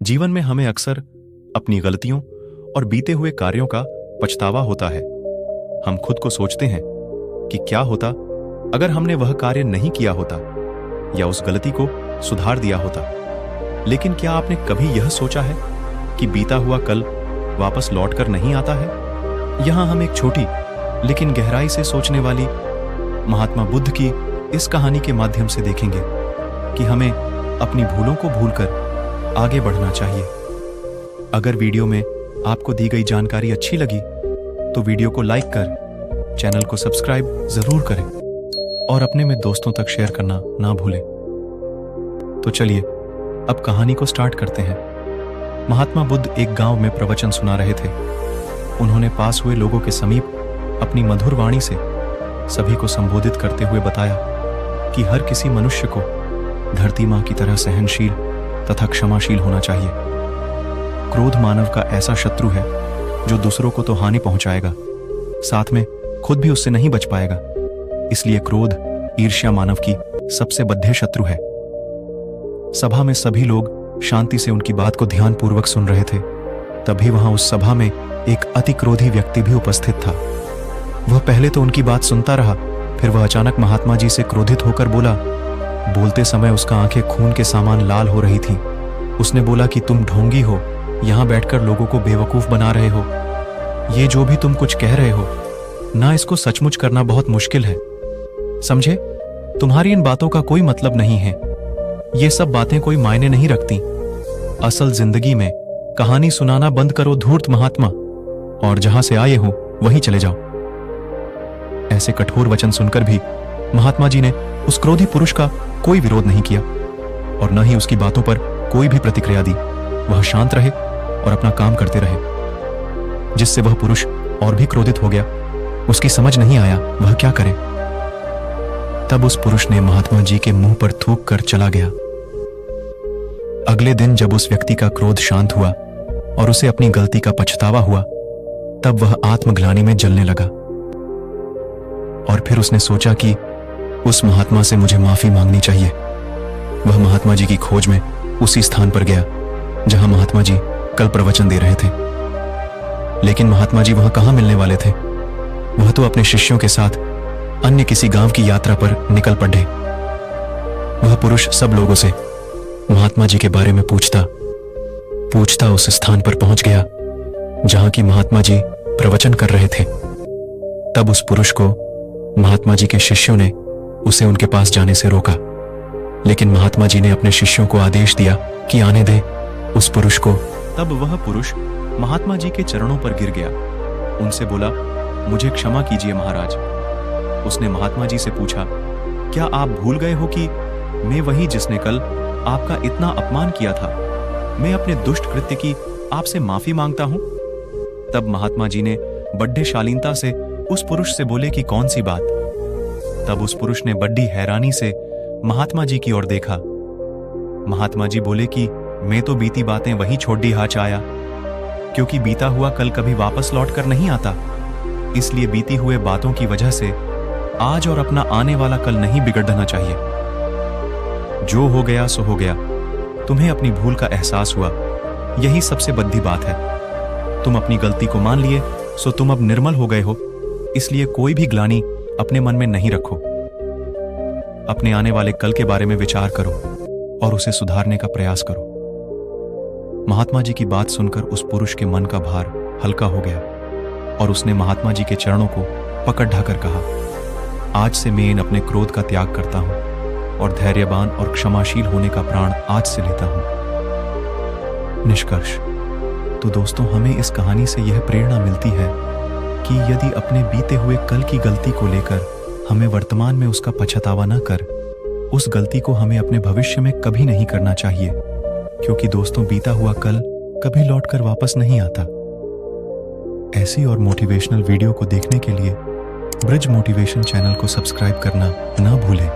जीवन में हमें अक्सर अपनी गलतियों और बीते हुए कार्यों का पछतावा होता है। हम खुद को सोचते हैं कि क्या होता अगर हमने वह कार्य नहीं किया होता या उस गलती को सुधार दिया होता। लेकिन क्या आपने कभी यह सोचा है कि बीता हुआ कल वापस लौट कर नहीं आता है? यहां हम एक छोटी लेकिन गहराई से सोचने वाली महात्मा बुद्ध की इस कहानी के माध्यम से देखेंगे कि हमें अपनी भूलों को भूलकर आगे बढ़ना चाहिए। अगर वीडियो में आपको दी गई जानकारी अच्छी लगी तो वीडियो को लाइक कर चैनल को सब्सक्राइब जरूर करें और अपने में दोस्तों तक शेयर करना ना भूलें। तो चलिए अब कहानी को स्टार्ट करते हैं। महात्मा बुद्ध एक गांव में प्रवचन सुना रहे थे। उन्होंने पास हुए लोगों के समीप अपनी मधुर वाणी से सभी को संबोधित करते हुए बताया कि हर किसी मनुष्य को धरती मां की तरह सहनशील तथा क्षमाशील होना चाहिए। क्रोध मानव का ऐसा शत्रु है जो दूसरों को तो हानि पहुंचाएगा, साथ में खुद भी उससे नहीं बच पाएगा। इसलिए क्रोध, ईर्ष्या मानव की सबसे बद्ध शत्रु है। सभा में सभी लोग शांति से उनकी बात को ध्यानपूर्वक सुन रहे थे। तभी वहां उस सभा में एक अति क्रोधी व्यक्ति भी उपस्थित था। वह पहले तो उनकी बात सुनता रहा, फिर वह अचानक महात्मा जी से क्रोधित होकर बोला। बोलते समय उसका आंखें खून के समान लाल हो रही थीं। उसने बोला कि तुम ढोंगी हो, यहां बैठकर लोगों को बेवकूफ बना रहे हो। ये जो भी तुम कुछ कह रहे हो ना, इसको सचमुच करना बहुत मुश्किल है। समझे? तुम्हारी इन बातों का कोई मतलब नहीं है। ये सब बातें कोई मायने नहीं रखती। असल जिंदगी में कहानी सुनाना बंद करो धूर्त महात्मा, और जहां से आए हो वहीं चले जाओ। ऐसे कठोर वचन सुनकर भी महात्मा जी ने उस क्रोधी पुरुष का कोई विरोध नहीं किया और न ही उसकी बातों पर कोई भी प्रतिक्रिया दी। वह शांत रहे और अपना काम करते रहे, जिससे वह पुरुष और भी क्रोधित हो गया। उसकी समझ नहीं आया वह क्या करे। तब उस पुरुष ने महात्मा जी के मुंह पर थूक कर चला गया। अगले दिन जब उस व्यक्ति का क्रोध शांत हुआ और उसे अपनी गलती का पछतावा हुआ, तब वह आत्मग्लानि में जलने लगा और फिर उसने सोचा कि उस महात्मा से मुझे माफी मांगनी चाहिए। वह महात्मा जी की खोज में उसी स्थान पर गया जहां महात्मा जी कल प्रवचन दे रहे थे। लेकिन महात्मा जी वहां कहां मिलने वाले थे? वह तो अपने शिष्यों के साथ अन्य किसी गांव की यात्रा पर निकल पड़े। वह पुरुष सब लोगों से महात्मा जी के बारे में पूछता उस स्थान पर पहुंच गया जहां की महात्मा जी प्रवचन कर रहे थे। तब उस पुरुष को महात्मा जी के शिष्यों ने उसे उनके पास जाने से रोका, लेकिन महात्मा जी ने अपने शिष्यों को आदेश दिया कि आने दे उस पुरुष को। तब वह पुरुष महात्मा जी के चरणों पर गिर गया। उनसे बोला, मुझे क्षमा कीजिए महाराज। उसने महात्मा जी से पूछा, क्या आप भूल गए हो कि मैं वही जिसने कल आपका इतना अपमान किया था? मैं अपने दुष्ट कृत्य की आपसे माफी मांगता हूं। तब महात्मा जी ने बड्ढे शालीनता से उस पुरुष से बोले कि कौन सी बात? तब उस पुरुष ने बड़ी हैरानी से महात्मा जी की ओर देखा। महात्मा जी बोले कि मैं तो बीती बातें वही छोड़ी हाच आया, क्योंकि बीता हुआ कल कभी वापस लौट कर नहीं आता। इसलिए बीती हुए बातों की वजह से आज और अपना आने वाला कल नहीं बिगड़ना चाहिए। जो हो गया सो हो गया। तुम्हें अपनी भूल का एहसास हुआ, यही सबसे बड़ी बात है। तुम अपनी गलती को मान लिए, सो तुम अब निर्मल हो गए हो। इसलिए कोई भी ग्लानि अपने मन में नहीं रखो। अपने आने वाले कल के बारे में विचार करो और उसे सुधारने का प्रयास करो। महात्मा जी की बात सुनकर उस पुरुष के मन का भार हल्का हो गया और उसने महात्मा जी के चरणों को पकड़ ढाकर कहा, आज से मैं इन अपने क्रोध का त्याग करता हूं और धैर्यवान और क्षमाशील होने का प्राण आज से लेता हूं। निष्कर्ष तो दोस्तों, हमें इस कहानी से यह प्रेरणा मिलती है कि यदि अपने बीते हुए कल की गलती को लेकर हमें वर्तमान में उसका पछतावा न कर, उस गलती को हमें अपने भविष्य में कभी नहीं करना चाहिए, क्योंकि दोस्तों बीता हुआ कल कभी लौटकर वापस नहीं आता। ऐसी और मोटिवेशनल वीडियो को देखने के लिए ब्रिज मोटिवेशन चैनल को सब्सक्राइब करना ना भूलें।